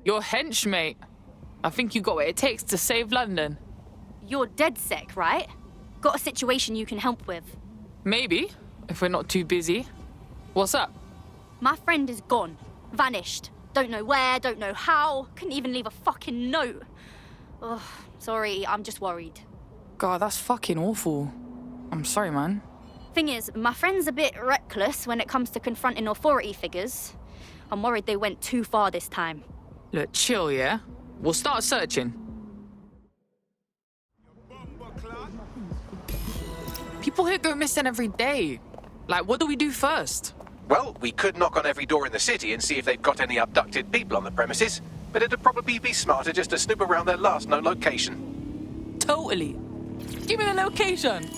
Your henchmate. I think you got what it takes to save London. You're dead sick, right? Got a situation you can help with. Maybe, if we're not too busy. What's up? My friend is gone. Vanished. Don't know where, don't know how. Couldn't even leave a fucking note. Ugh, sorry, I'm just worried. God, that's fucking awful. I'm sorry, man. Thing is, my friend's a bit reckless when it comes to confronting authority figures. I'm worried they went too far this time. Look, chill, yeah? We'll start searching. People here go missing every day. Like, what do we do first? Well, we could knock on every door in the city and see if they've got any abducted people on the premises, but it'd probably be smarter just to snoop around their last known location. Totally. Give me the location.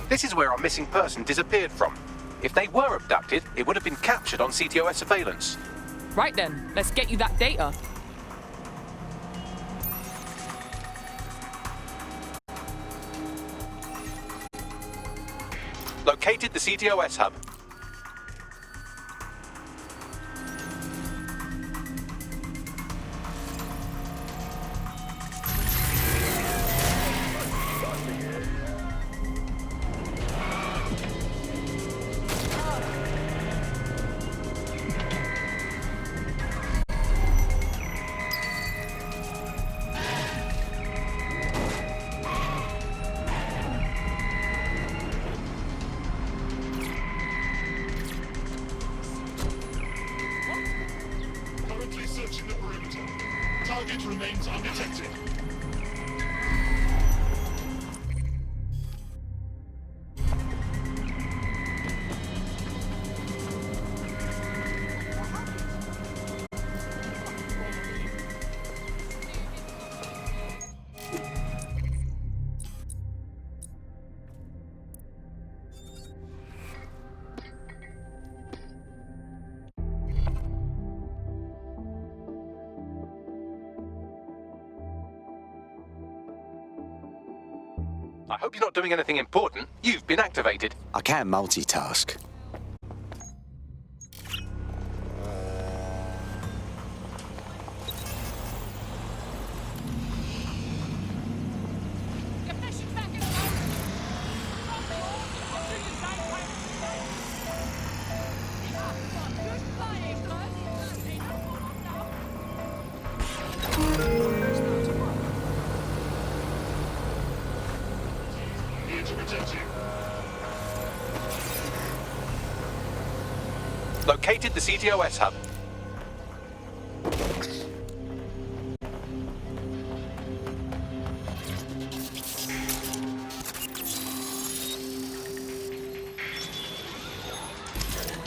This is where our missing person disappeared from. If they were abducted, it would have been captured on CTOS surveillance. Right then, let's get you that data. Located the CTOS hub. Searching the perimeter. Target remains undetected. I hope you're not doing anything important. You've been activated. I can multitask. Here to protect you. Located the CTOS hub.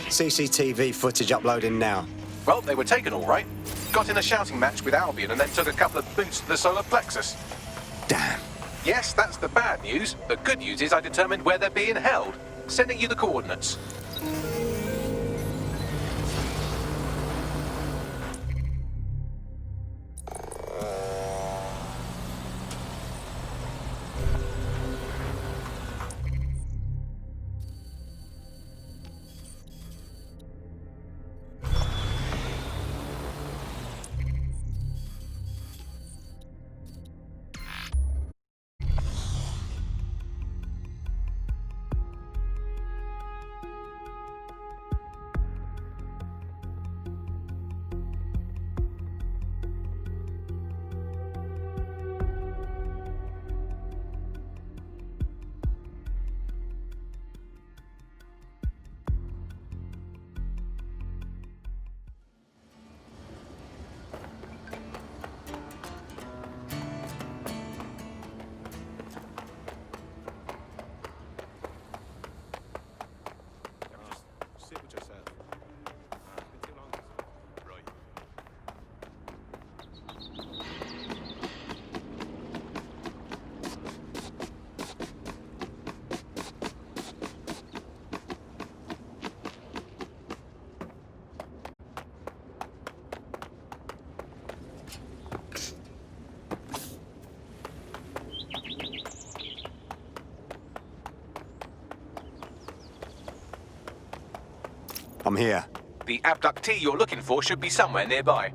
CCTV footage uploading now. Well, they were taken all right. Got in a shouting match with Albion and then took a couple of boots to the solar plexus. Damn. Yes, that's the bad news. The good news is I determined where they're being held. Sending you the coordinates. from here. The abductee you're looking for should be somewhere nearby.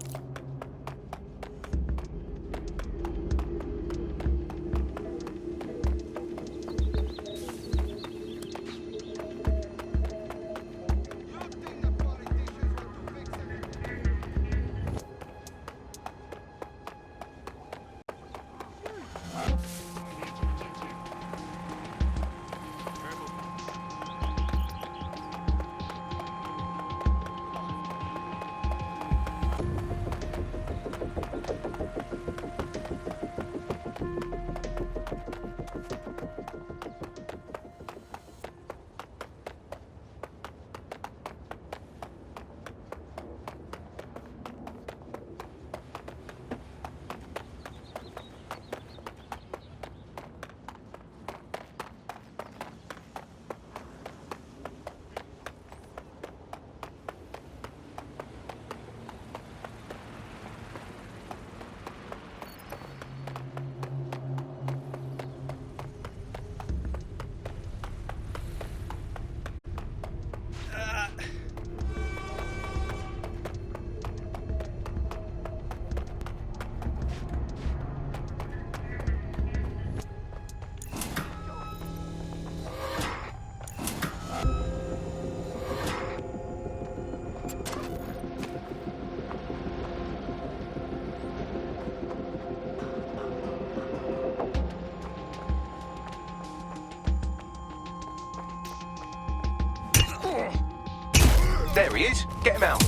There he is. Get him out.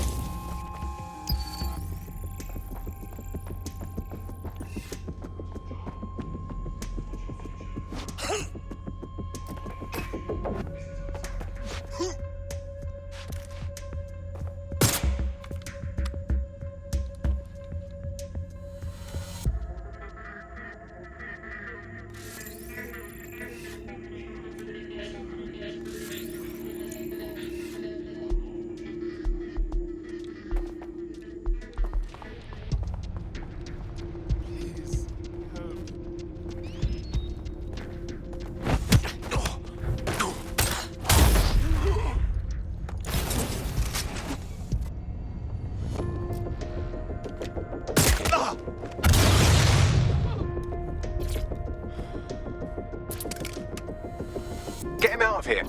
Get him out of here.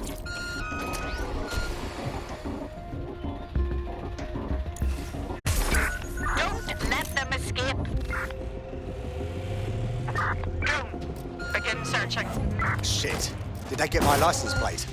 Don't let them escape. Boom. Begin searching. Shit. Did they get my license plate?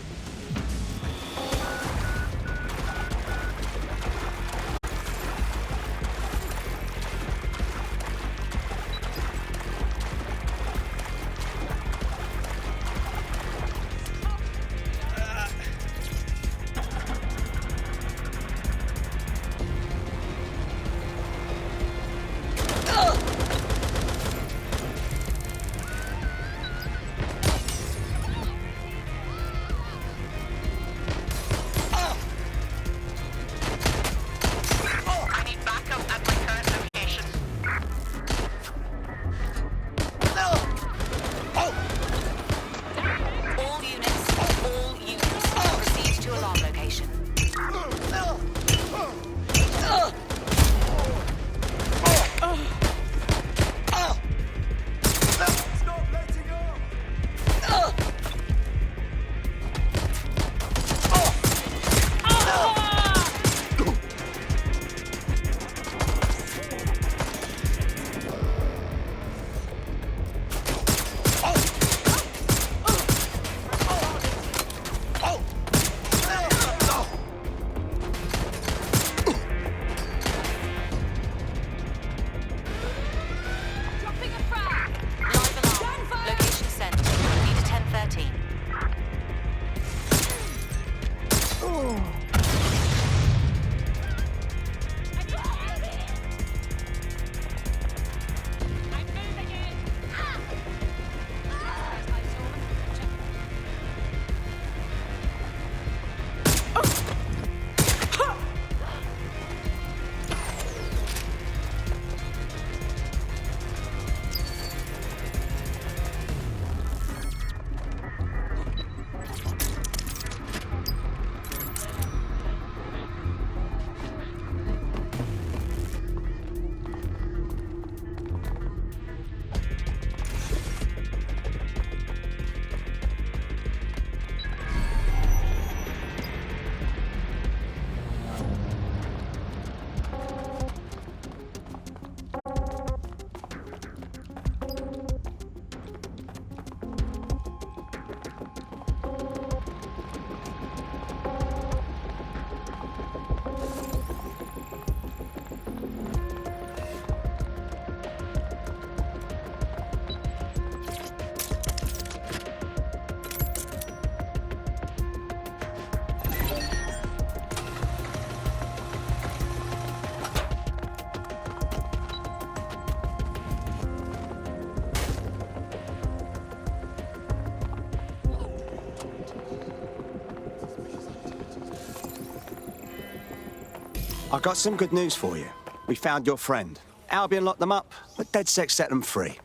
I got some good news for you. We found your friend. Albion locked them up, but DedSec set them free.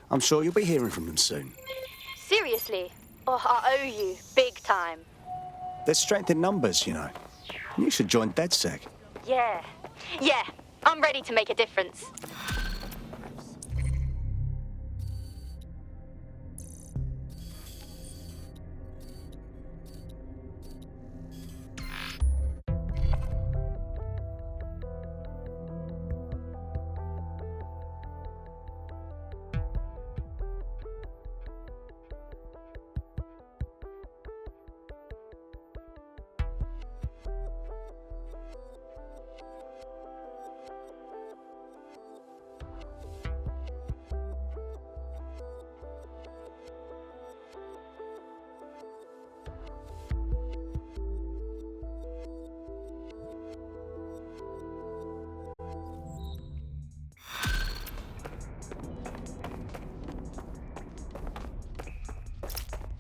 I'm sure you'll be hearing from them soon. Seriously? Oh, I owe you, big time. There's strength in numbers, you know. You should join DedSec. Yeah, I'm ready to make a difference.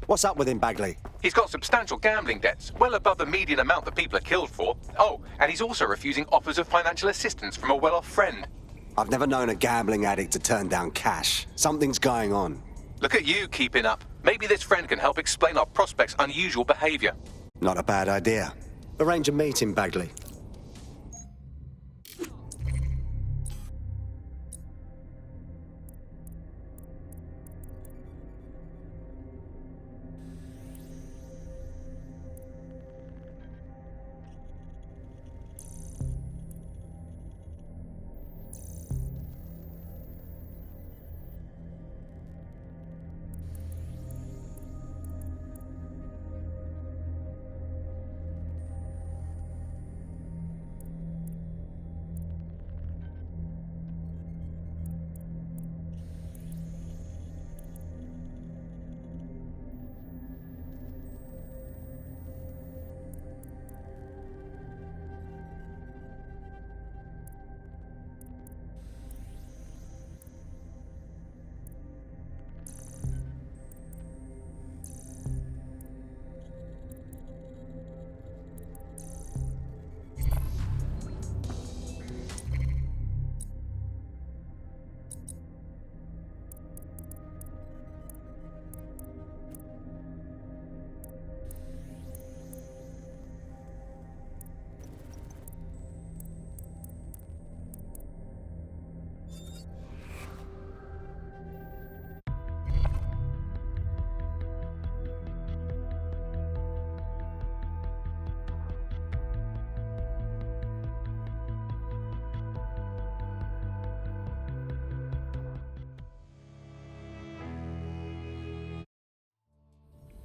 What's up with him, Bagley? He's got substantial gambling debts, well above the median amount that people are killed for. Oh, and he's also refusing offers of financial assistance from a well-off friend. I've never known a gambling addict to turn down cash. Something's going on. Look at you keeping up. Maybe this friend can help explain our prospect's unusual behavior. Not a bad idea. Arrange a meeting, Bagley.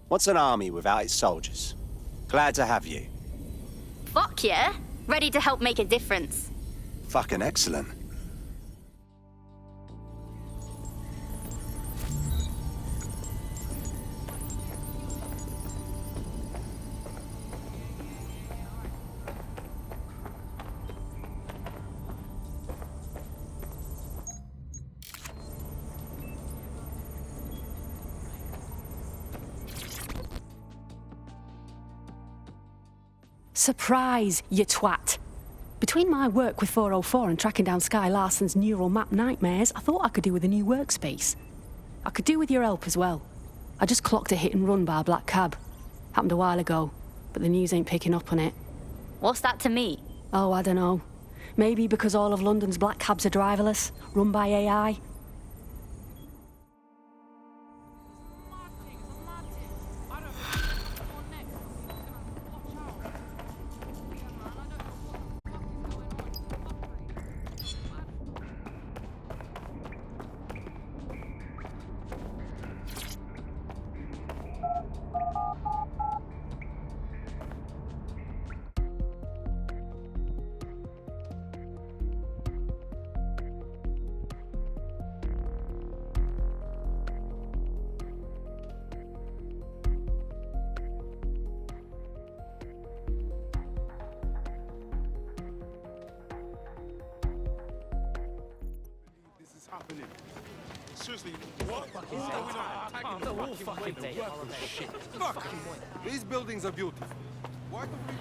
What's an army without its soldiers? Glad to have you. Fuck yeah, ready to help make a difference. Fucking excellent. Surprise, you twat. Between my work with 404 and tracking down Sky Larson's neural map nightmares, I thought I could do with a new workspace. I could do with your help as well. I just clocked a hit and run by a black cab. Happened a while ago, but the news ain't picking up on it. What's that to me? Oh, I don't know. Maybe because all of London's black cabs are driverless, run by AI. Happening. Seriously, what? What's going on? Fuck! These buildings are beautiful. Why do we...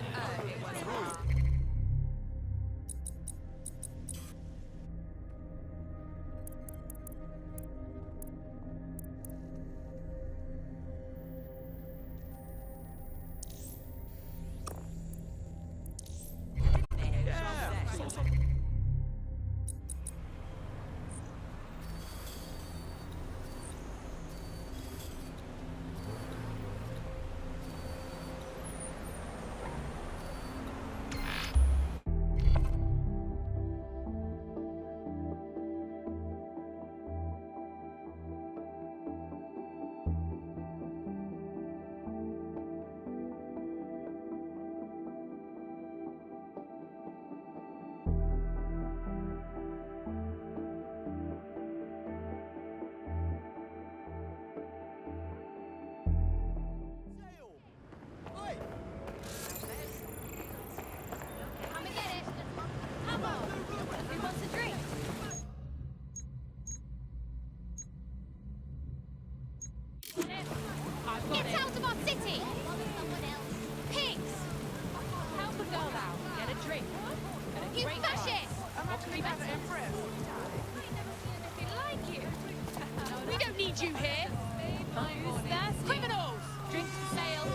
Get out of our city! Pigs! Help a girl out. Get a drink. You fascists! We don't need you here. Who's thirsty? Criminals! Drinks for sale.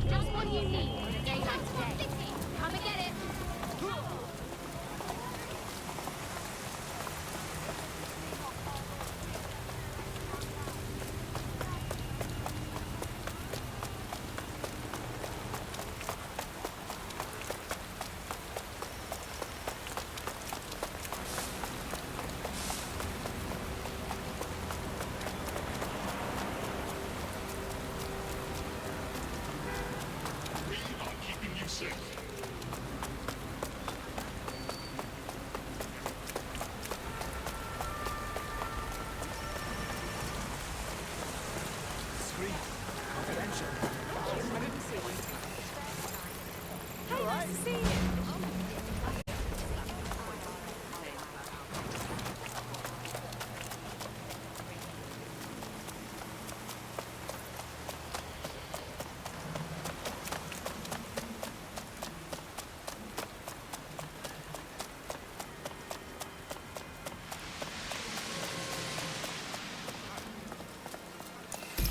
Just what you need on a day like today. Come and get it! We are keeping you safe.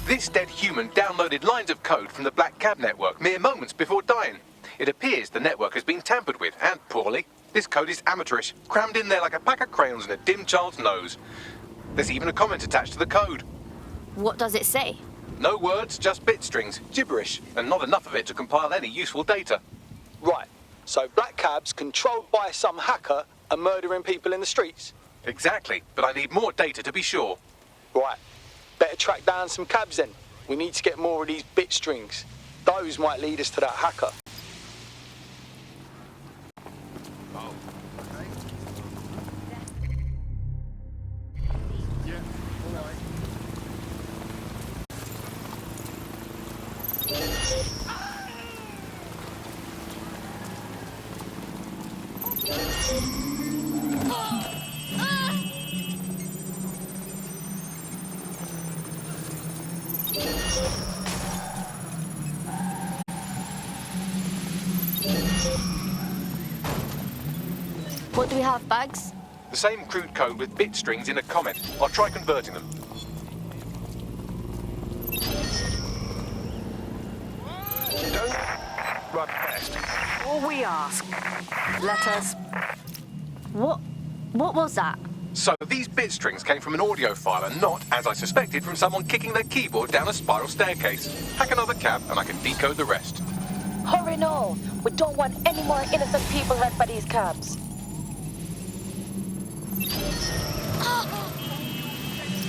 This dead human downloaded lines of code from the Black Cab network mere moments before dying. It appears the network has been tampered with, and poorly. This code is amateurish, crammed in there like a pack of crayons in a dim child's nose. There's even a comment attached to the code. What does it say? No words, just bit strings, gibberish, and not enough of it to compile any useful data. Right, so Black Cab's controlled by some hacker and murdering people in the streets? Exactly, but I need more data to be sure. Right, better track down some cabs then. We need to get more of these bit strings. Those might lead us to that hacker. Yeah, all right. What do we have, bags? The same crude code with bit strings in a comment. I'll try converting them. Don't run fast. All we ask, let us. What was that? So these bit strings came from an audio file and not, as I suspected, from someone kicking their keyboard down a spiral staircase. Hack another cab and I can decode the rest. Hurry now! We don't want any more innocent people left by these cabs.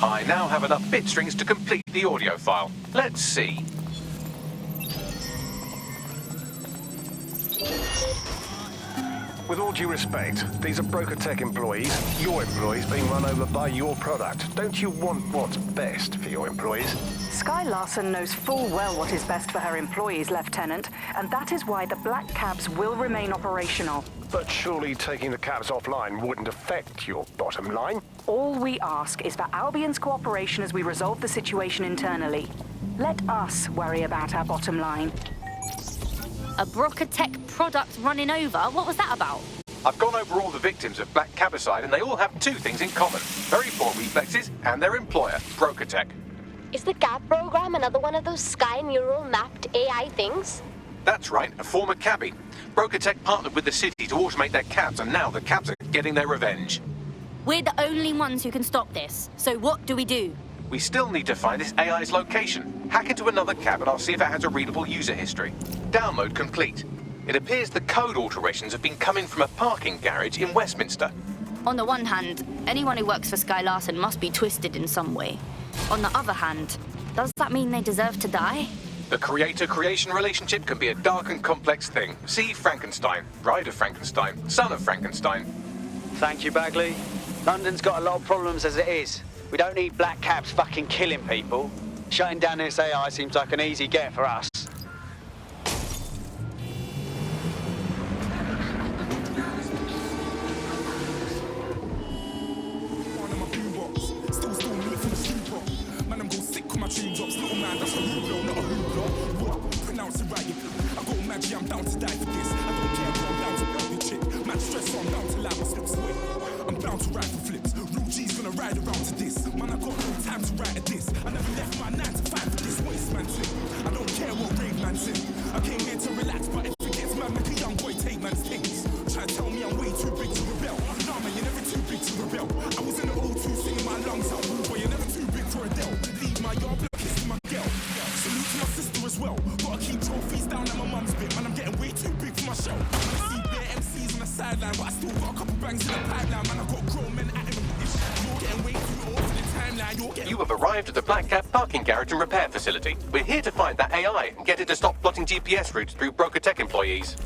I now have enough bit strings to complete the audio file. Let's see. With all due respect, these are Broker Tech employees, your employees being run over by your product. Don't you want what's best for your employees? Sky Larson knows full well what is best for her employees, Lieutenant, and that is why the Black Cabs will remain operational. But surely taking the cabs offline wouldn't affect your bottom line? All we ask is for Albion's cooperation as we resolve the situation internally. Let us worry about our bottom line. A Broca Tech product running over? What was that about? I've gone over all the victims of Black Cabicide and they all have two things in common. Very poor reflexes and their employer, Broca Tech. Is the cab program another one of those Sky neural mapped AI things? That's right, a former cabbie. Broca Tech partnered with the city to automate their cabs and now the cabs are getting their revenge. We're the only ones who can stop this. So what do we do? We still need to find this AI's location. Hack into another cab and I'll see if it has a readable user history. Download complete. It appears the code alterations have been coming from a parking garage in Westminster. On the one hand, anyone who works for Sky Larson must be twisted in some way. On the other hand, does that mean they deserve to die? The creator-creation relationship can be a dark and complex thing. See Frankenstein, bride of Frankenstein, son of Frankenstein. Thank you, Bagley. London's got a lot of problems as it is. We don't need black cabs fucking killing people. Shutting down this AI seems like an easy get for us. I'm down to die for this. I don't care, bro. I'm down to build the chick. Man, stress, so I'm down to lie my slips away. I'm bound to ride for flips. Real G's gonna ride around to this. Man, I got no time to write a diss. I never left my 9 to 5 for this waste man thing. I don't care what rave man sing. I came here to relax, but if it gets mad, make a young boy take man's things. Try to tell me I'm way too big to rebel. Nah, man, you're never too big to rebel. I was in the O2 singing my lungs out. Boy, you're never too big for a Dell. Leave my yard, block, kiss my girl. Salute to my sister as well. Gotta keep trophies down at my mum's bit. Man, I'm getting way too big for my show. I see bare MCs on the sideline, but I still got a couple bangs in the pipeline. Man, I've got grown men at him. You're getting way too old for the timeline. You're getting... You have arrived at the Black Cat parking garage and repair facility. We're here to find that AI and get it to stop plotting GPS routes through broker tech employees.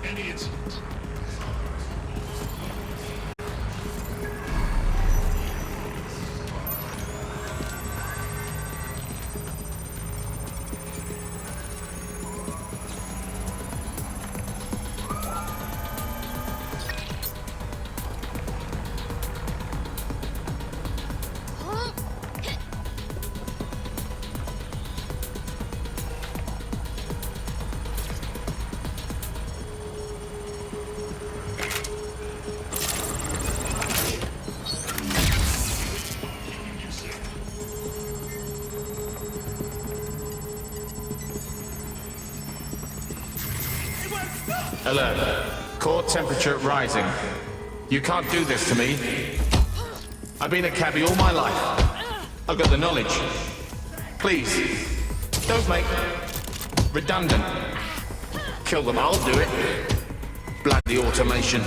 Any incident. Alert. Core temperature rising. You can't do this to me. I've been a cabbie all my life. I've got the knowledge. Please, don't make redundant. Kill them, I'll do it. Bloody automation.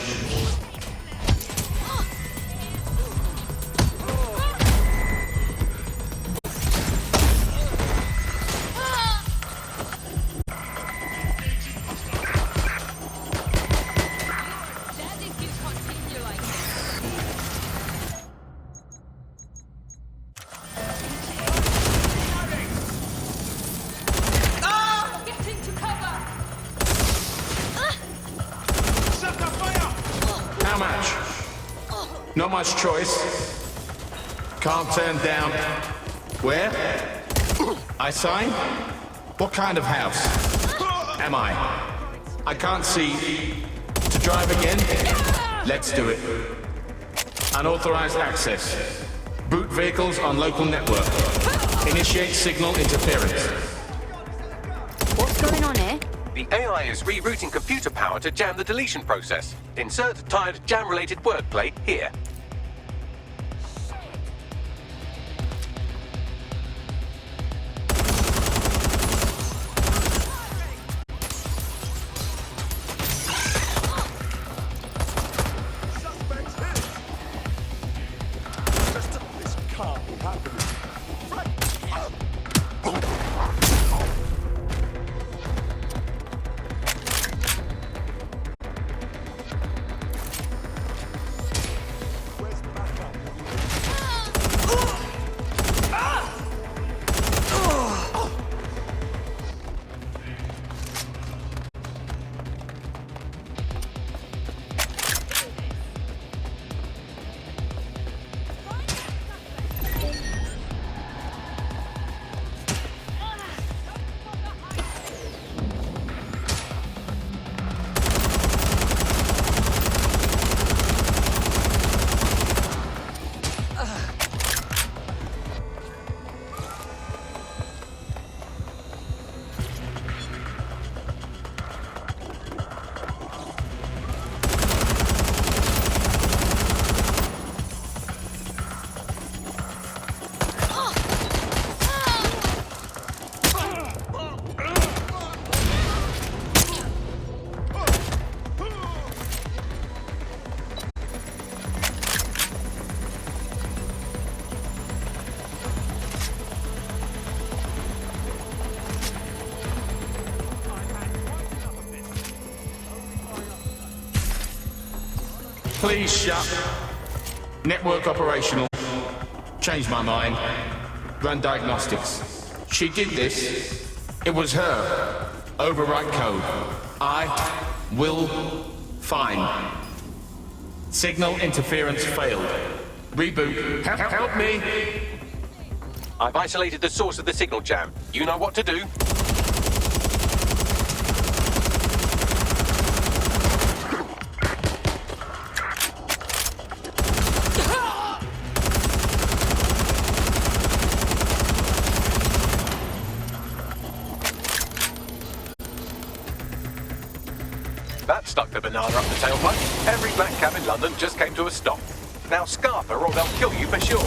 Not much choice. Can't turn down. Where? I sign? What kind of house am I? I can't see. To drive again? Let's do it. Unauthorized access. Boot vehicles on local network. Initiate signal interference. What's going on here? The AI is rerouting computer power to jam the deletion process. Insert tired jam-related wordplay here. Please shut. Network operational. Change my mind. Run diagnostics. She did this. It was her. Overwrite code. I will find. Signal interference failed. Reboot. Help me. I've isolated the source of the signal jam. You know what to do. That stuck the banana up the tailpipe. Every black cab in London just came to a stop. Now scarf her or they'll kill you for sure.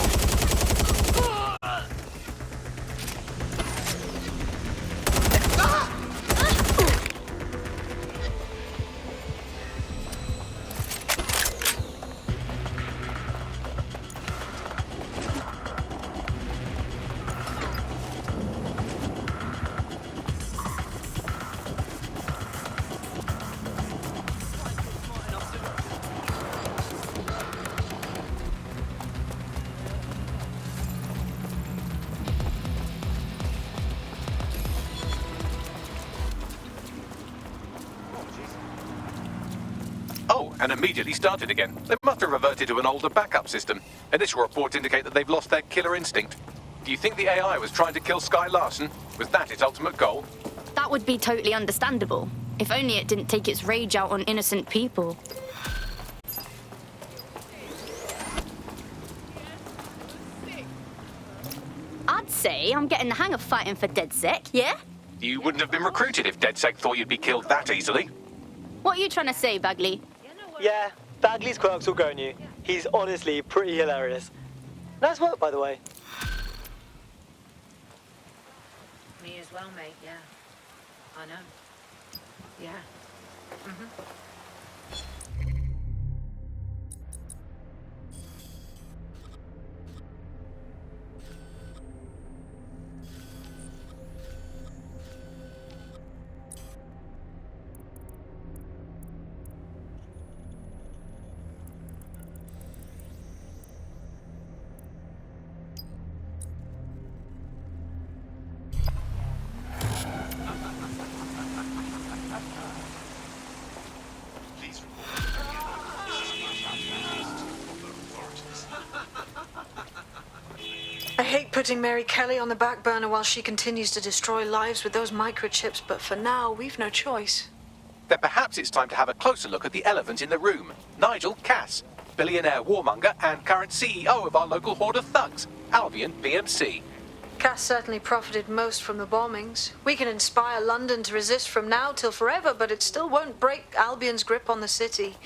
And immediately started again. They must have reverted to an older backup system. Initial reports indicate that they've lost their killer instinct. Do you think the AI was trying to kill Sky Larson? Was that its ultimate goal? That would be totally understandable. If only it didn't take its rage out on innocent people. I'd say I'm getting the hang of fighting for DedSec, yeah? You wouldn't have been recruited if DedSec thought you'd be killed that easily. What are you trying to say, Bagley? Yeah, Bagley's quirks will go on you. He's honestly pretty hilarious. Nice work, by the way. Me as well, mate, yeah. I know. Yeah. Please report. putting Mary Kelly on the back burner while she continues to destroy lives with those microchips, but for now, we've no choice. Then perhaps it's time to have a closer look at the elephant in the room. Nigel Cass, billionaire warmonger and current CEO of our local horde of thugs, Albion PMC. Cass certainly profited most from the bombings. We can inspire London to resist from now till forever, but it still won't break Albion's grip on the city.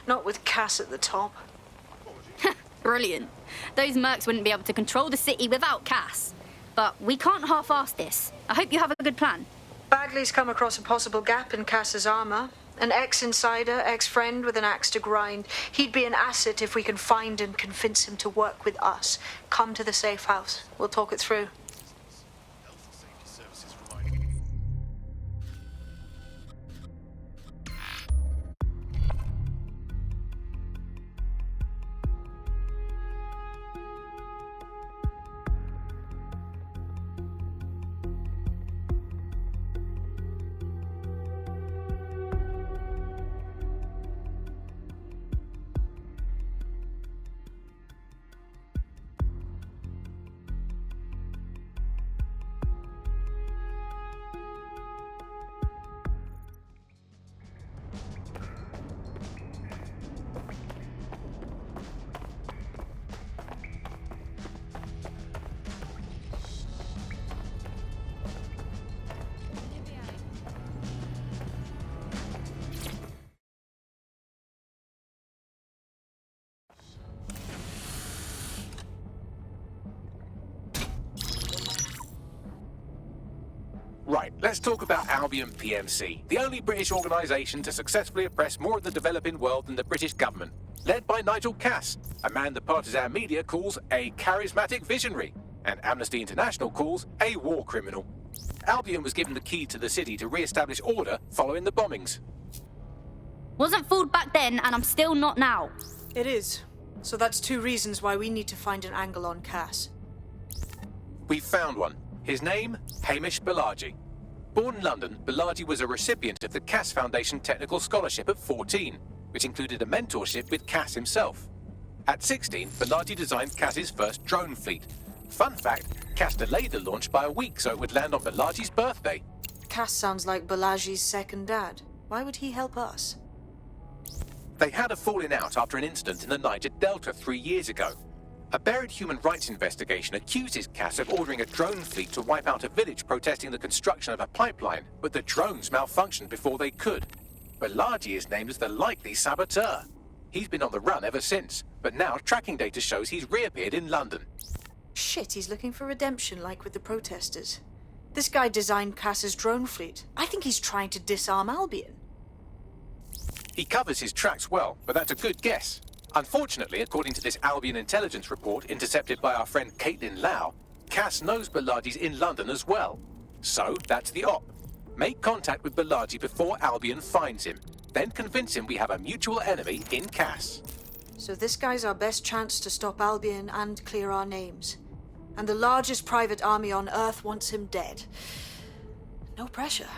Not with Cass at the top. Brilliant. Those mercs wouldn't be able to control the city without Cass. But we can't half-ass this. I hope you have a good plan. Bagley's come across a possible gap in Cass's armor. An ex-insider, ex-friend with an axe to grind. He'd be an asset if we can find and convince him to work with us. Come to the safe house. We'll talk it through. Right, let's talk about Albion PMC, the only British organisation to successfully oppress more of the developing world than the British government, led by Nigel Cass, a man the partisan media calls a charismatic visionary, and Amnesty International calls a war criminal. Albion was given the key to the city to re-establish order following the bombings. Wasn't fooled back then, and I'm still not now. It is. So that's two reasons why we need to find an angle on Cass. We've found one. His name, Hamish Balaji. Born in London, Balaji was a recipient of the Cass Foundation Technical Scholarship at 14, which included a mentorship with Cass himself. At 16, Balaji designed Cass's first drone fleet. Fun fact, Cass delayed the launch by a week so it would land on Balaji's birthday. Cass sounds like Balaji's second dad. Why would he help us? They had a falling out after an incident in the Niger Delta 3 years ago. A buried human rights investigation accuses Cass of ordering a drone fleet to wipe out a village protesting the construction of a pipeline, but the drones malfunctioned before they could. Balaji is named as the likely saboteur. He's been on the run ever since, but now tracking data shows he's reappeared in London. Shit, he's looking for redemption like with the protesters. This guy designed Cass's drone fleet. I think he's trying to disarm Albion. He covers his tracks well, but that's a good guess. Unfortunately, according to this Albion intelligence report intercepted by our friend Caitlin Lau, Cass knows Balaji's in London as well. So, that's the op. Make contact with Balaji before Albion finds him. Then convince him we have a mutual enemy in Cass. So this guy's our best chance to stop Albion and clear our names. And the largest private army on Earth wants him dead. No pressure.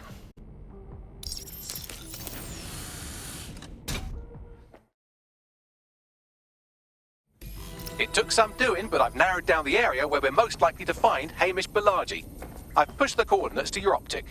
It took some doing, but I've narrowed down the area where we're most likely to find Hamish Balaji. I've pushed the coordinates to your optic.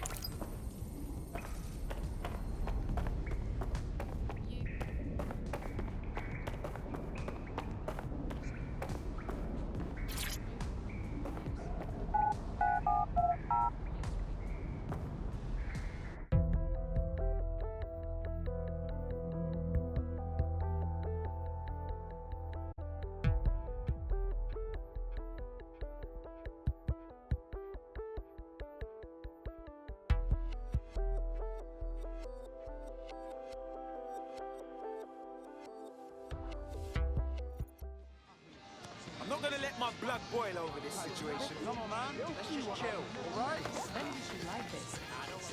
I'm not gonna let my blood boil over this situation. Come on, man. Let's just chill, all right? When did you like this?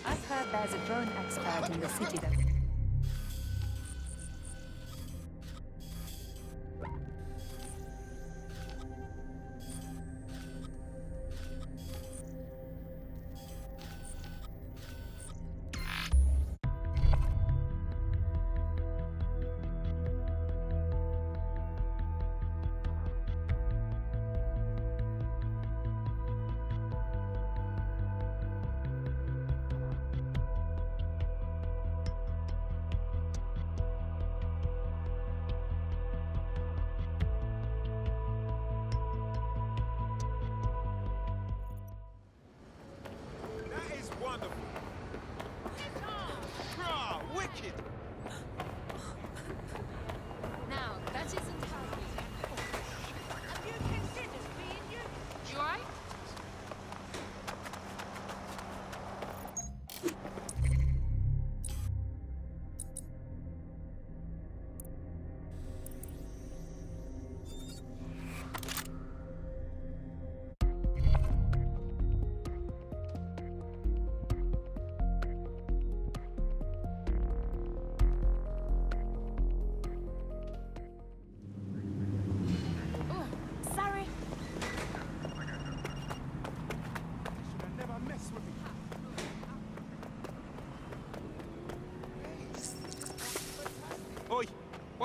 I've heard there's a drone expert in the city that...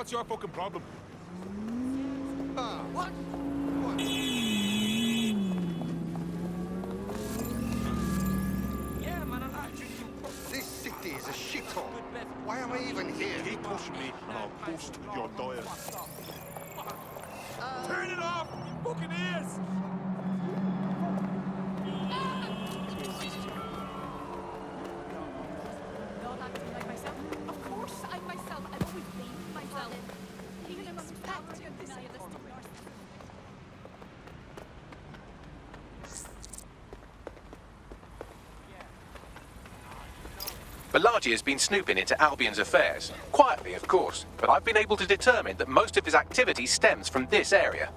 What's your fucking problem? What? Yeah, man, I like drinking. This city is a shithole. Why am I even here? Keep pushing me and I'll boost your dial. Turn it off! You fucking ears! Not acting like myself. Of course, I'm myself. I've always been myself. Even if I'm expected to deny this to Balaji has been snooping into Albion's affairs. Quietly, of course, but I've been able to determine that most of his activity stems from this area.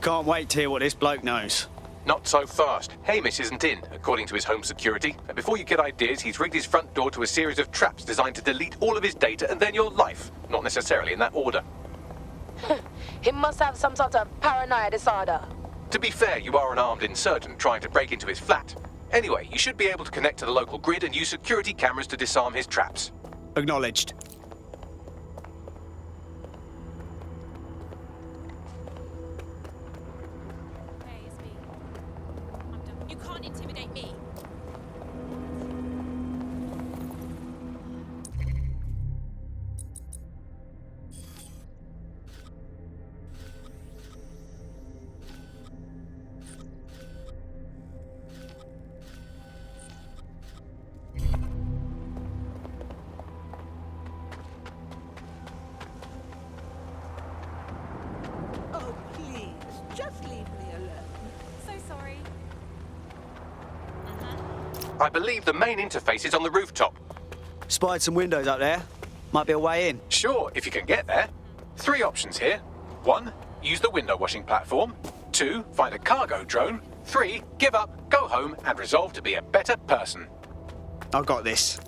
Can't wait to hear what this bloke knows. Not so fast. Hamish isn't in, according to his home security. And before you get ideas, he's rigged his front door to a series of traps designed to delete all of his data and then your life. Not necessarily in that order. He must have some sort of paranoia disorder. To be fair, you are an armed insurgent trying to break into his flat. Anyway, you should be able to connect to the local grid and use security cameras to disarm his traps. Acknowledged. Hey, it's me. I'm done. You can't intimidate me. Oh, please, just leave me alone. So sorry. I believe the main interface is on the rooftop. Spied some windows up there. Might be a way in. Sure, if you can get there. 3 options here. 1, use the window washing platform. 2, find a cargo drone. 3, give up, go home, and resolve to be a better person. I've got this.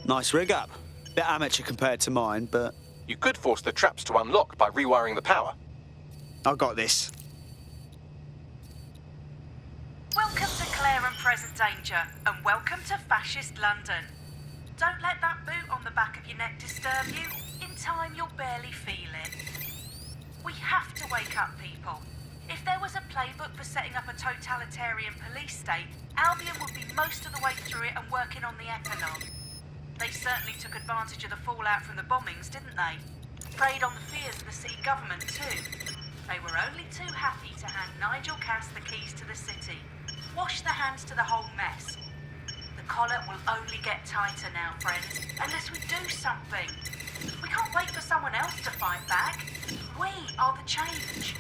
Nice rig up. Bit amateur compared to mine, but... You could force the traps to unlock by rewiring the power. I've got this. Welcome to Claire and Present Danger, and welcome to Fascist London. Don't let that boot on the back of your neck disturb you. In time, you'll barely feel it. We have to wake up people. If there was a playbook for setting up a totalitarian police state, Albion would be most of the way through it and working on the epilogue. They certainly took advantage of the fallout from the bombings, didn't they? Preyed on the fears of the city government, too. They were only too happy to hand Nigel Cass the keys to the city. Wash their hands to the whole mess. The collar will only get tighter now, friends, unless we do something. We can't wait for someone else to fight back. We are the change.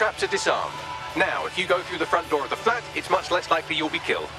traps are disarmed. Now, if you go through the front door of the flat, it's much less likely you'll be killed.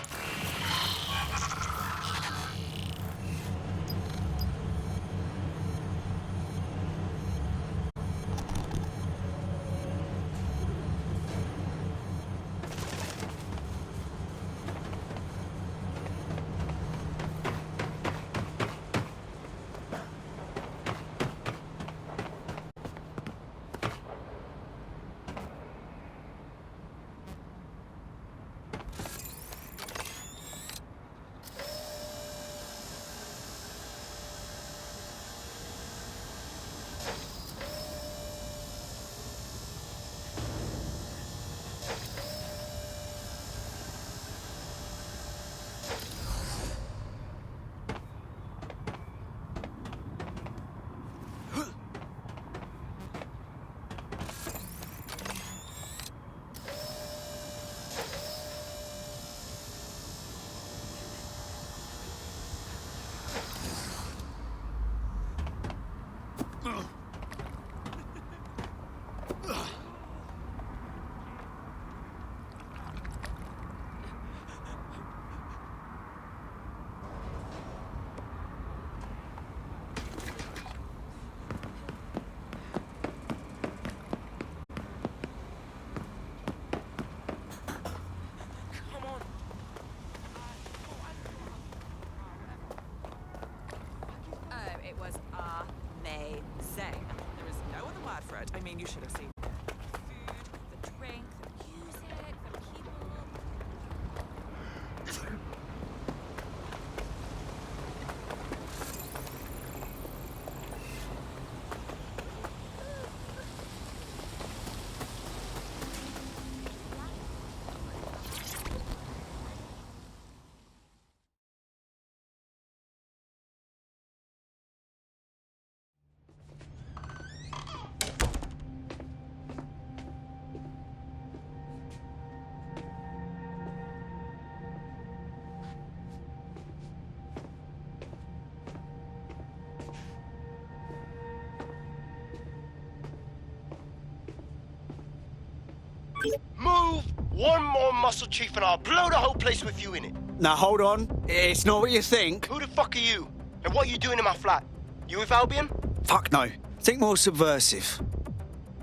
It was amazing. There is no other word for it. I mean, you should have seen the food, the drink, the music, the people. Move one more muscle, Chief, and I'll blow the whole place with you in it. Now, hold on. It's not what you think. Who the fuck are you? And what are you doing in my flat? You with Albion? Fuck no. Think more subversive.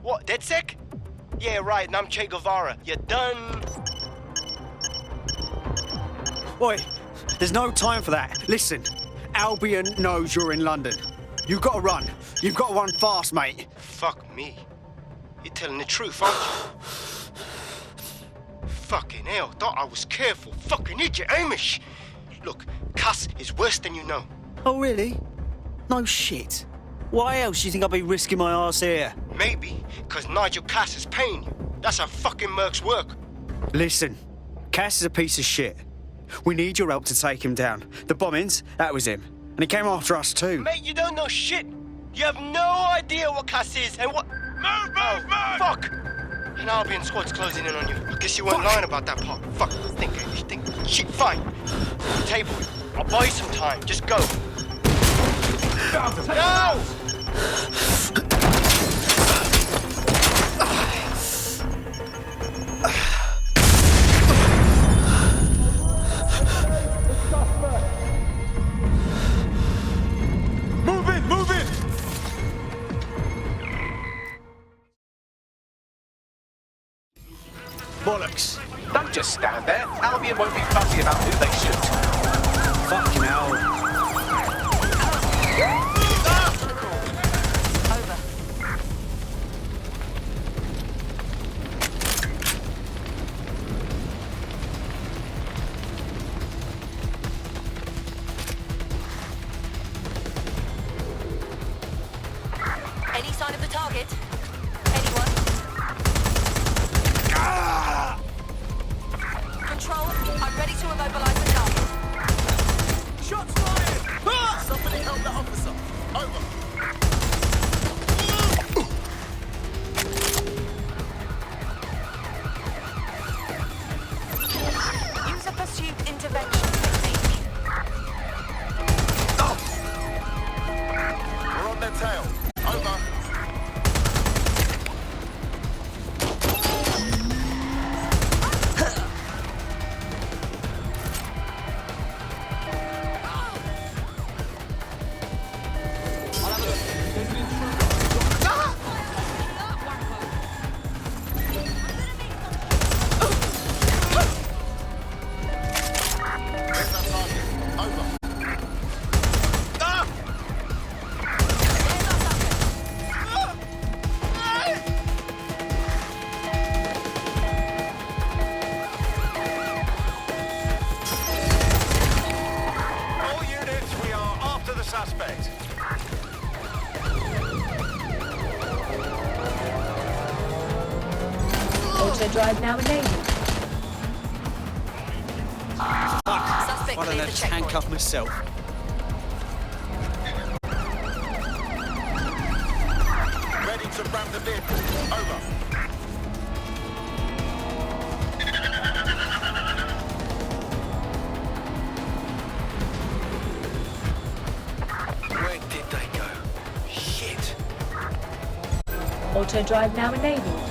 What, DedSec? Yeah, right, and I'm Che Guevara. You done? Oi, there's no time for that. Listen, Albion knows you're in London. You've got to run. You've got to run fast, mate. Fuck me. You're telling the truth, aren't you? Fucking hell, thought I was careful. Fucking idiot, Amish. Look, Cass is worse than you know. Oh, really? No shit. Why else do you think I'd be risking my arse here? Maybe, because Nigel Cass is paying you. That's how fucking mercs work. Listen, Cass is a piece of shit. We need your help to take him down. The bombings, that was him. And he came after us too. Mate, you don't know shit. You have no idea what Cass is and what... Move! Fuck! An Albion squad's closing in on you. I guess you weren't lying about that part. Fuck, think. Shit, fine. Table, I'll buy you some time. Just go. No! Move it! Bollocks. Don't just stand there. Albion won't be fussy about who they shoot. Fucking hell. Over. Any sign of the target? Anyone? Control, I'm ready to immobilize the target. Shots fired! Somebody help the officer. Over. Use a pursuit intervention technique. We're on their tail. Over. drive now enabled. Suspect Why don't I cleared the just checkpoint. handcuff myself? Ready to ram the vehicle. Over. Where did they go? Shit. Auto drive now enabled.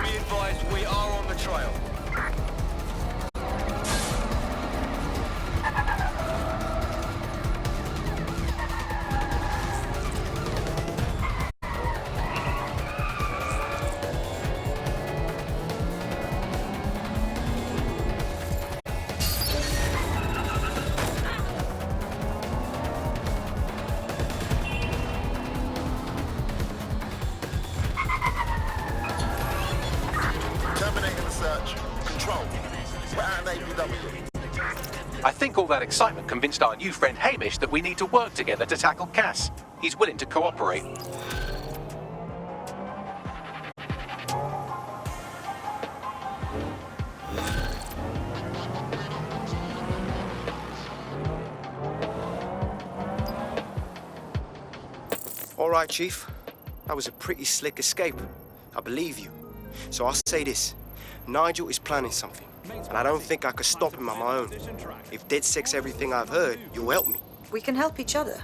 Be advised, we are on the trail. Terminating the search. Control. We're at an APW. I think all that excitement convinced our new friend Hamish that we need to work together to tackle Cass. He's willing to cooperate. All right, Chief. That was a pretty slick escape. I believe you. So I'll say this. Nigel is planning something, and I don't think I could stop him on my own. If DedSec's everything I've heard, you'll help me. We can help each other.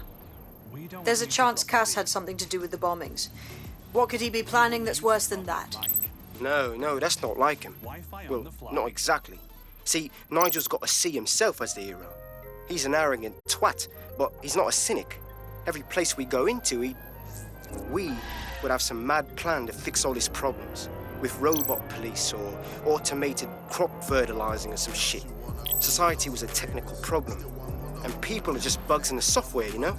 There's a chance Cass had something to do with the bombings. What could he be planning that's worse than that? No, that's not like him. Well, not exactly. See, Nigel's got to see himself as the hero. He's an arrogant twat, but he's not a cynic. Every place we go into, we would have some mad plan to fix all his problems. With robot police or automated crop fertilizing or some shit. Society was a technical problem. And people are just bugs in the software, you know?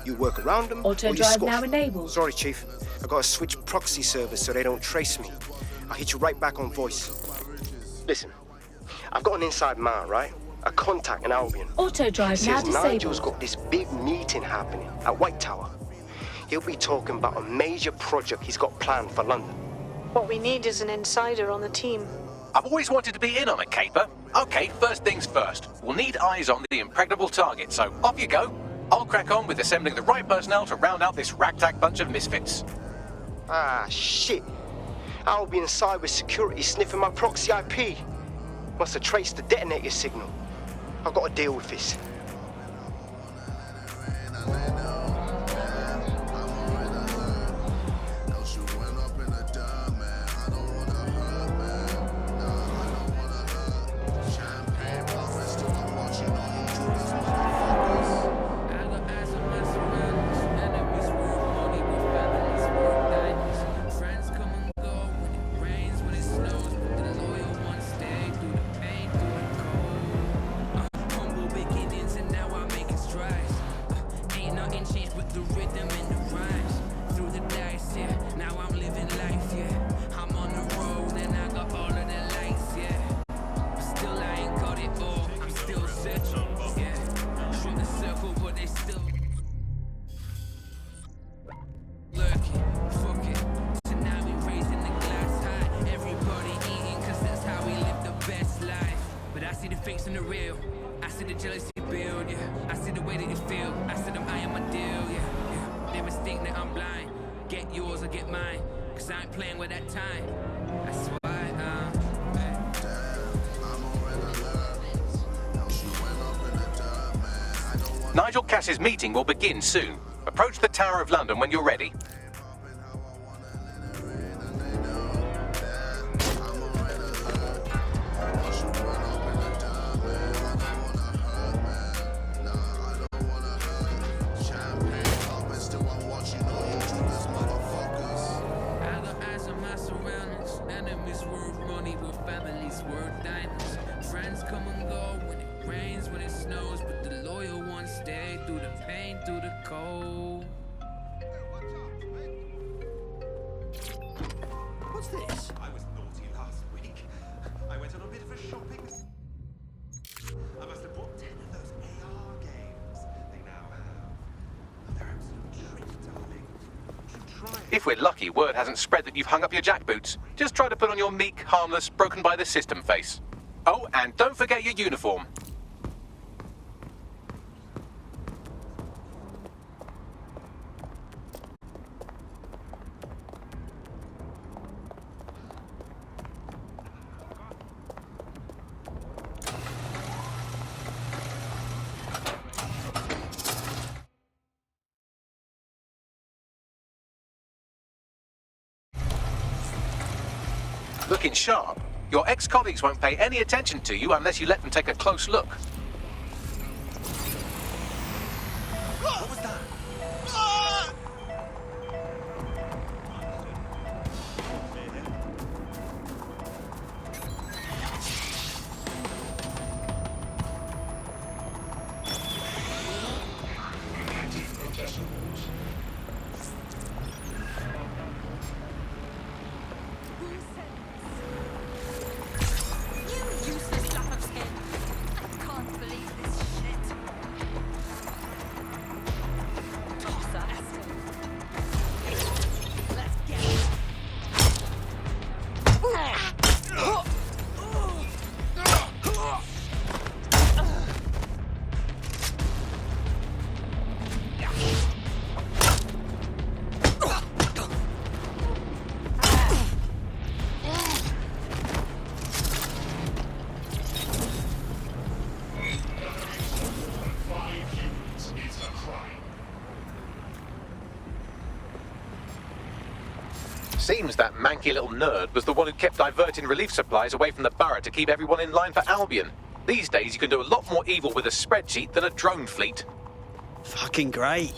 You work around them, Auto or you drive score. now enabled. Sorry, Chief. I gotta switch proxy servers so they don't trace me. I'll hit you right back on voice. Listen, I've got an inside man, right? A contact in Albion. Auto drive now Says Nigel's disabled. got this big meeting happening at White Tower. He'll be talking about a major project he's got planned for London. What we need is an insider on the team. I've always wanted to be in on a caper. Okay, first things first. We'll need eyes on the impregnable target, so off you go. I'll crack on with assembling the right personnel to round out this ragtag bunch of misfits. Ah, shit. Albion cybersecurity sniffing my proxy IP. Must have traced the detonator signal. I've got to deal with this. facing the real. I see the jealousy build, yeah. I see the way that you feel. I see them eyeing my deal, yeah. They mistake that I'm blind. Get yours or get mine. Cause I ain't playing with that time. That's why, Nigel Cass's meeting will begin soon. Approach the Tower of London when you're ready. What's this? I was naughty last week. I went on a bit of a shopping. I must have bought 10 of those AR games they now have. They're absolute treat, darling. If we're lucky, word hasn't spread that you've hung up your jackboots. Just try to put on your meek, harmless, broken by the system face. Oh, and don't forget your uniform. Looking sharp. Your ex-colleagues won't pay any attention to you unless you let them take a close look. What was that? Seems that manky little nerd was the one who kept diverting relief supplies away from the borough to keep everyone in line for Albion. These days you can do a lot more evil with a spreadsheet than a drone fleet. Fucking great.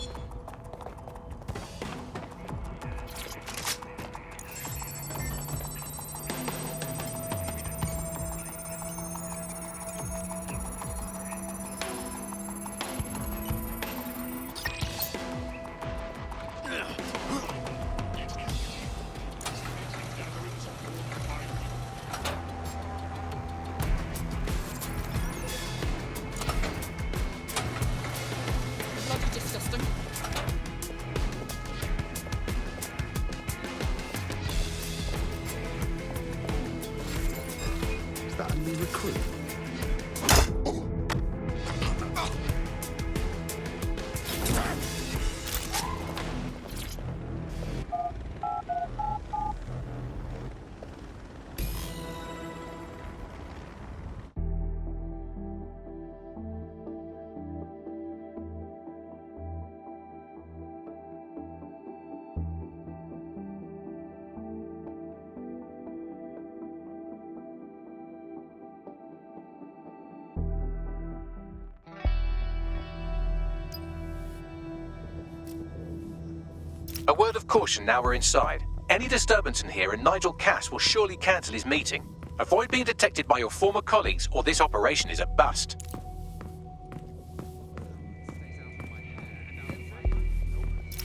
A word of caution now we're inside. Any disturbance in here and Nigel Cass will surely cancel his meeting. Avoid being detected by your former colleagues or this operation is a bust.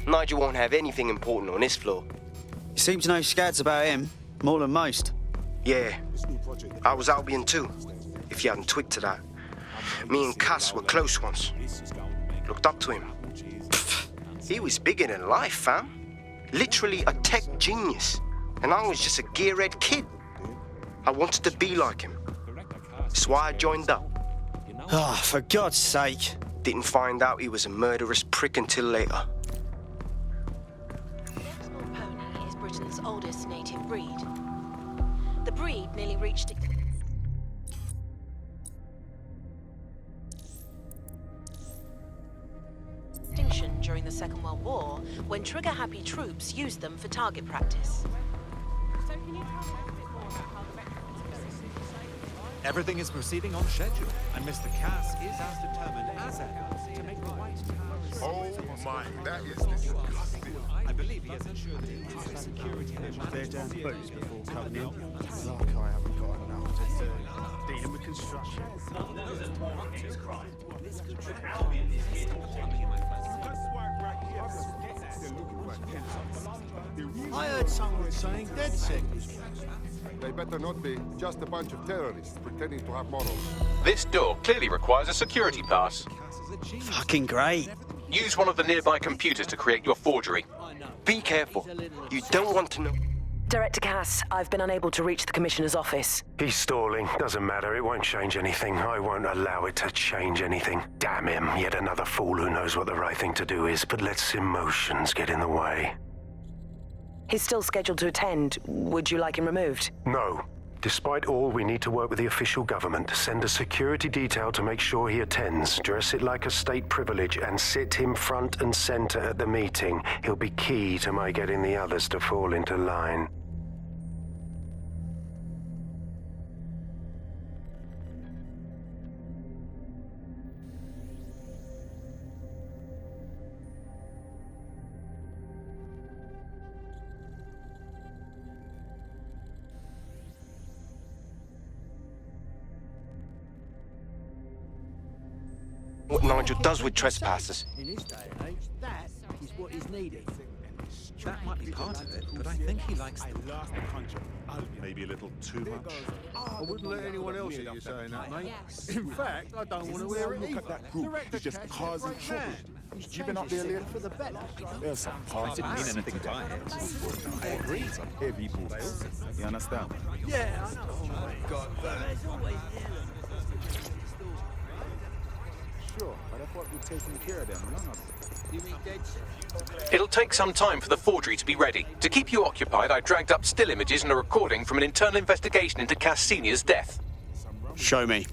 Nigel won't have anything important on this floor. You seem to know scads about him, more than most. Yeah, I was Albion too, if you hadn't twigged to that. Me and Cass were close once. Looked up to him. Pfft, he was bigger than life, fam. Literally a tech genius. And I was just a gearhead kid. I wanted to be like him. That's why I joined up. Oh, for God's sake. Didn't find out he was a murderous prick until later. Pony is Britain's oldest native breed. The breed nearly reached extinction during the Second World War when trigger-happy troops used them for target practice. Everything is proceeding on schedule, and Mr. Cass is as determined as ever to make the White Tower. Oh my, that is disgusting. I believe he has ensured that he has security They're down boots before coming in. Like I haven't got enough to do. Dealing with construction. I heard someone saying DedSec was closed. They better not be. Just a bunch of terrorists pretending to have morals. This door clearly requires a security pass. Fucking great. Use one of the nearby computers to create your forgery. Be careful. You don't want to know. Director Cass, I've been unable to reach the Commissioner's office. He's stalling. Doesn't matter. It won't change anything. I won't allow it to change anything. Damn him. Yet another fool who knows what the right thing to do is, but lets emotions get in the way. He's still scheduled to attend. Would you like him removed? No. Despite all, we need to work with the official government. Send a security detail to make sure he attends. Dress it like a state privilege and sit him front and center at the meeting. He'll be key to my getting the others to fall into line. What Nigel does with trespassers. In this day and age, that is what is needed. That might be part of it, but I think he likes the Maybe a little too much. I wouldn't let anyone else hear you saying that, mate. In fact, I don't want to wear it either. Look at that group. He's just causing trouble. You've been up there later for the better. There's some parts. I didn't mean anything by it. I agree. Heavy boots. You understand? Yeah, I know. Oh my God. Sure, but I thought we'd taken care of them long ago. You mean dead? It'll take some time for the forgery to be ready. To keep you occupied, I dragged up still images and a recording from an internal investigation into Cass Sr.'s death. Show me.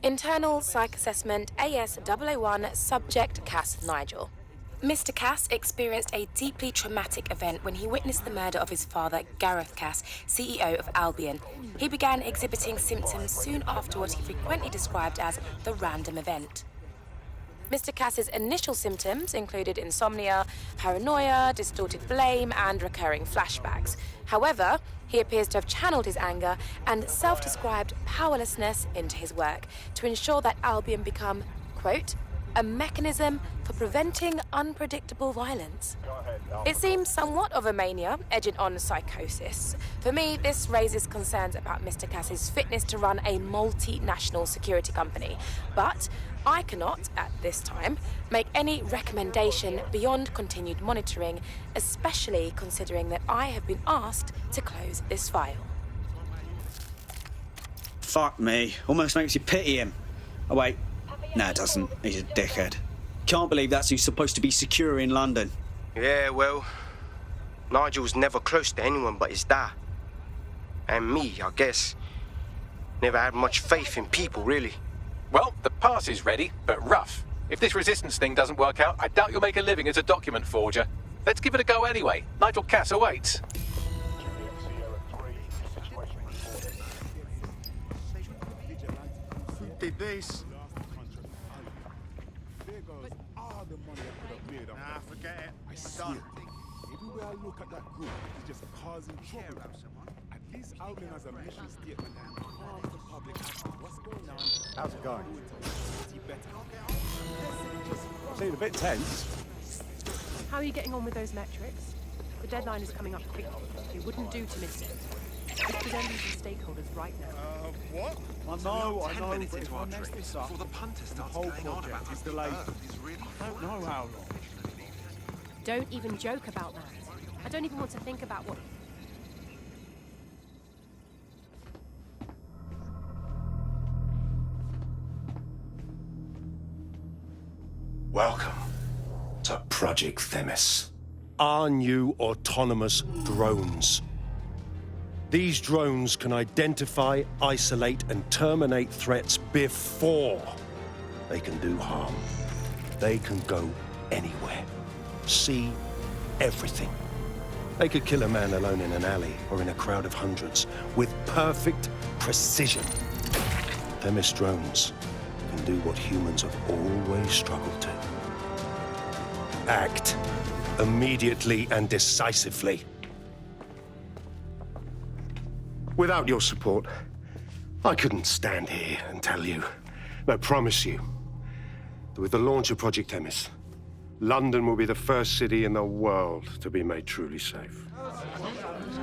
Internal Psych Assessment AS001 Subject Cass Nigel. Mr. Cass experienced a deeply traumatic event when he witnessed the murder of his father, Gareth Cass, CEO of Albion. He began exhibiting symptoms soon after what he frequently described as the random event. Mr. Cass's initial symptoms included insomnia, paranoia, distorted blame, and recurring flashbacks. However, he appears to have channeled his anger and self-described powerlessness into his work to ensure that Albion become, quote, a mechanism for preventing unpredictable violence. It seems somewhat of a mania, edging on psychosis. For me, this raises concerns about Mr. Cass's fitness to run a multinational security company. But I cannot, at this time, make any recommendation beyond continued monitoring, especially considering that I have been asked to close this file. Fuck me. Almost makes you pity him. Oh, wait. No, it doesn't. He's a dickhead. Can't believe that's who's supposed to be secure in London. Yeah, well, Nigel's never close to anyone but his dad. And me, I guess. Never had much faith in people, really. Well, the pass is ready, but rough. If this resistance thing doesn't work out, I doubt you'll make a living as a document forger. Let's give it a go anyway. Nigel Cass awaits. Who did this? Nah, forget it. I'm done. Everywhere I look at that group, it's just causing trouble. At least Albion has a mission statement and calm the public. What's going on? How's it going? Seemed a bit tense. How are you getting on with those metrics? The deadline is coming up quickly. It wouldn't do to miss it. It's presenting to stakeholders right now. What? I know, but if I mess this up, the whole project is delayed. I don't know how long. Don't even joke about that. I don't even want to think about what... Welcome to Project Themis. Our new autonomous drones. These drones can identify, isolate, and terminate threats before they can do harm. They can go anywhere, see everything. They could kill a man alone in an alley or in a crowd of hundreds with perfect precision. Themis drones can do what humans have always struggled to. Act immediately and decisively. Without your support, I couldn't stand here and tell you, no, promise you, that with the launch of Project Themis, London will be the first city in the world to be made truly safe.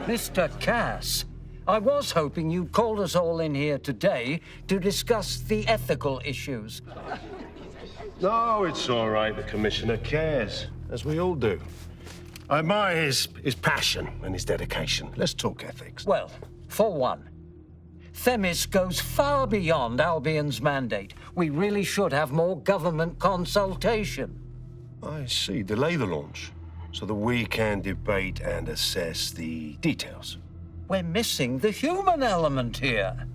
Mr. Cass, I was hoping you'd called us all in here today to discuss the ethical issues. No, it's all right. The Commissioner cares, as we all do. I admire his passion and his dedication. Let's talk ethics. Well, for one, Themis goes far beyond Albion's mandate. We really should have more government consultation. I see. Delay the launch so that we can debate and assess the details. We're missing the human element here.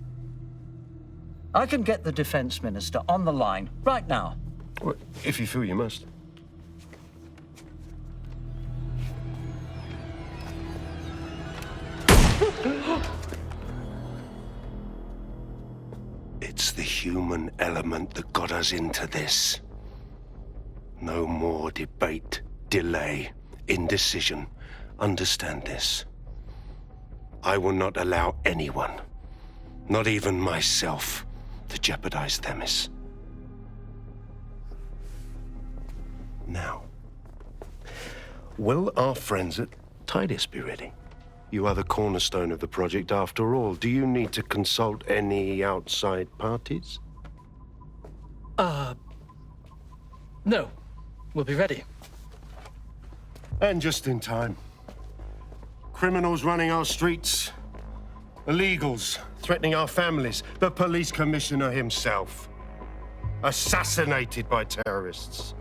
I can get the Defense Minister on the line right now. Well, if you feel you must. It's the human element that got us into this. No more debate, delay, indecision. Understand this. I will not allow anyone, not even myself, to jeopardize Themis. Now, will our friends at Tidus be ready? You are the cornerstone of the project after all. Do you need to consult any outside parties? No. We'll be ready. And just in time. Criminals running our streets. Illegals threatening our families. The police commissioner himself. Assassinated by terrorists.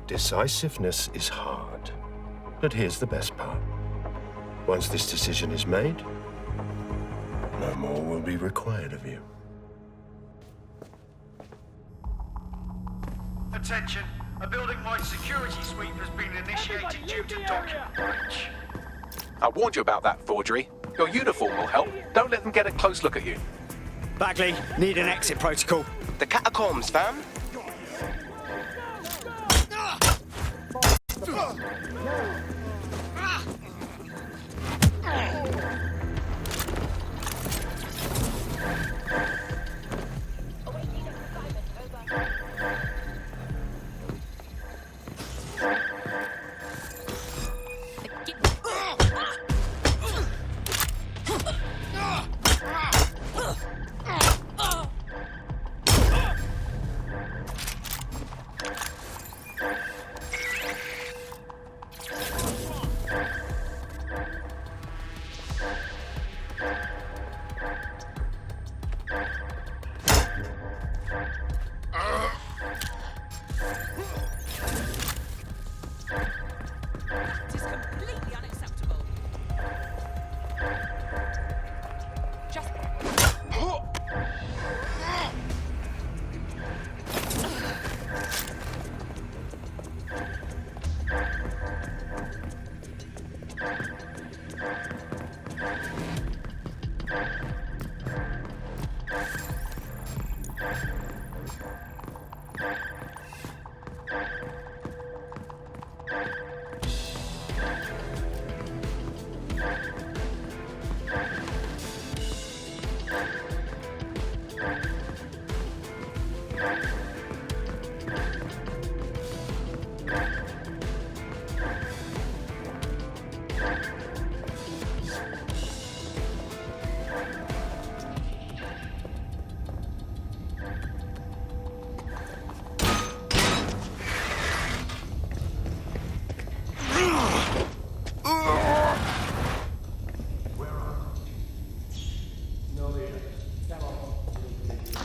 Decisiveness is hard. But here's the best part. Once this decision is made, no more will be required of you. Attention. A building-wide security sweep has been initiated due to document breach. I warned you about that forgery. Your uniform will help. Don't let them get a close look at you. Bagley, need an exit protocol. The catacombs, fam.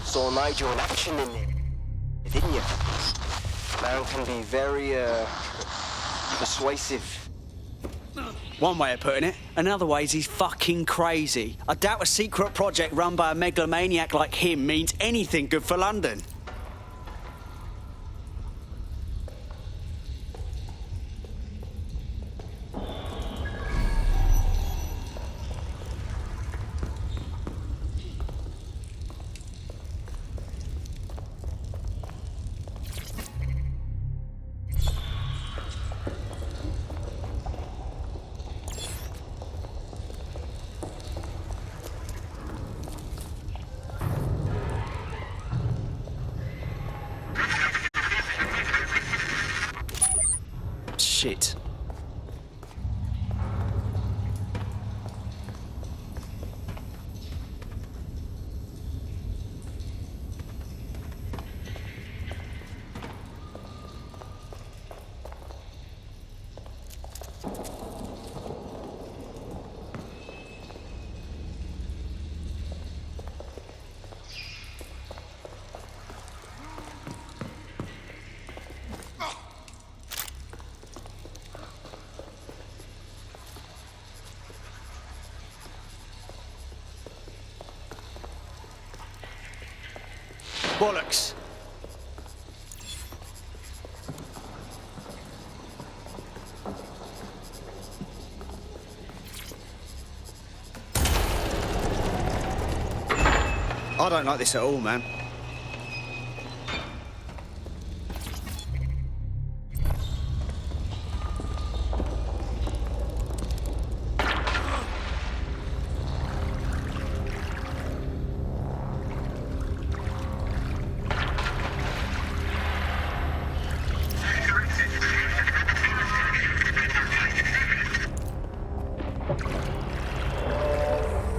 Saw Nigel in action in there, didn't you? Man can be very, persuasive. One way of putting it. Another way is he's fucking crazy. I doubt a secret project run by a megalomaniac like him means anything good for London. Shit. Bollocks. I don't like this at all, man.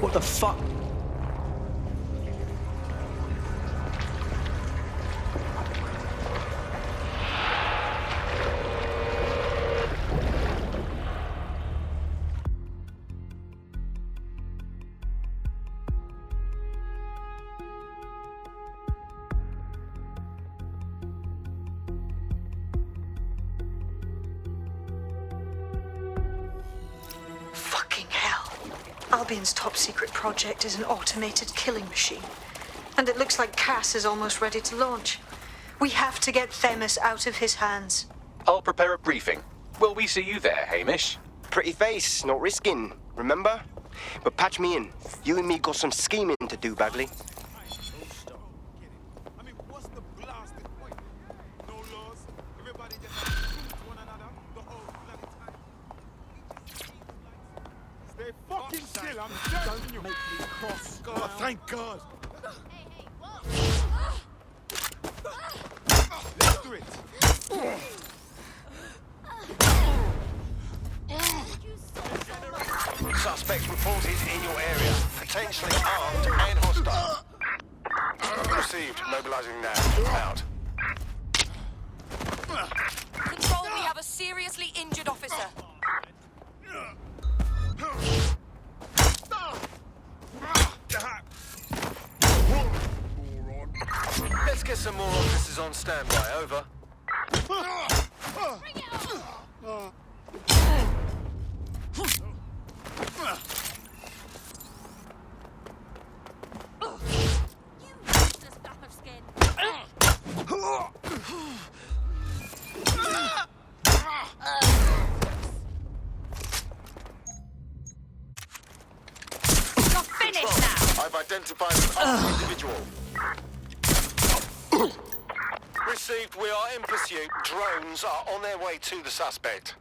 What the fuck? Fucking hell. Albion's top secret project is an automated killing machine. And it looks like Cass is almost ready to launch. We have to get Themis out of his hands. I'll prepare a briefing. Will we see you there, Hamish? Pretty face, not risking, remember? But patch me in. You and me got some scheming to do, Bagley. Stay fucking still, I'm telling you. Don't make me cross. God, thank God. Let's do it. Suspect reported in your area. Potentially armed and hostile. Received. Mobilizing now. Out. Control, we have a seriously injured officer. Let's get some more officers on standby. Over. I've identified an armed individual. Received. We are in pursuit. Drones are on their way to the suspect.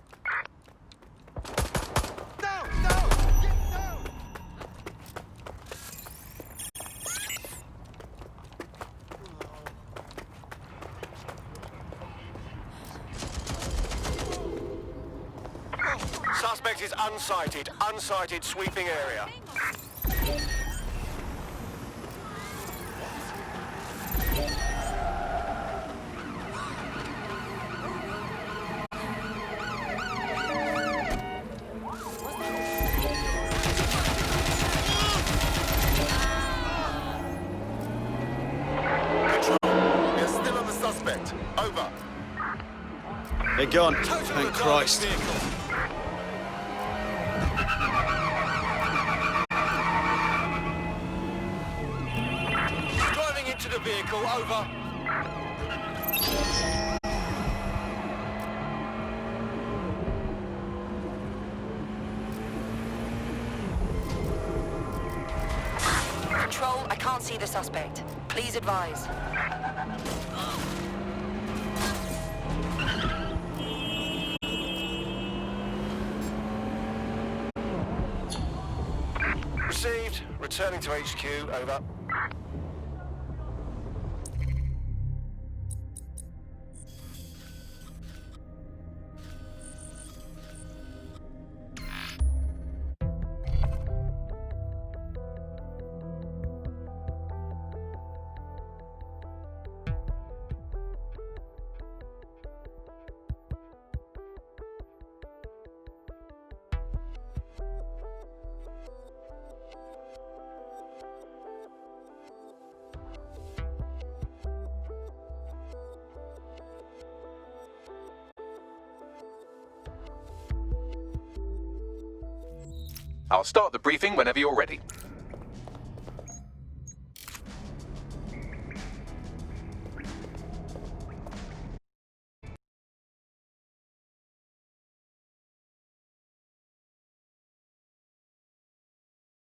Suspect is unsighted. Unsighted sweeping area. We're still on the suspect. Over. They're gone. Thank Christ. Driving into the vehicle. Over. Control, I can't see the suspect. Please advise. Received. Returning to HQ. Over. I'll start the briefing whenever you're ready.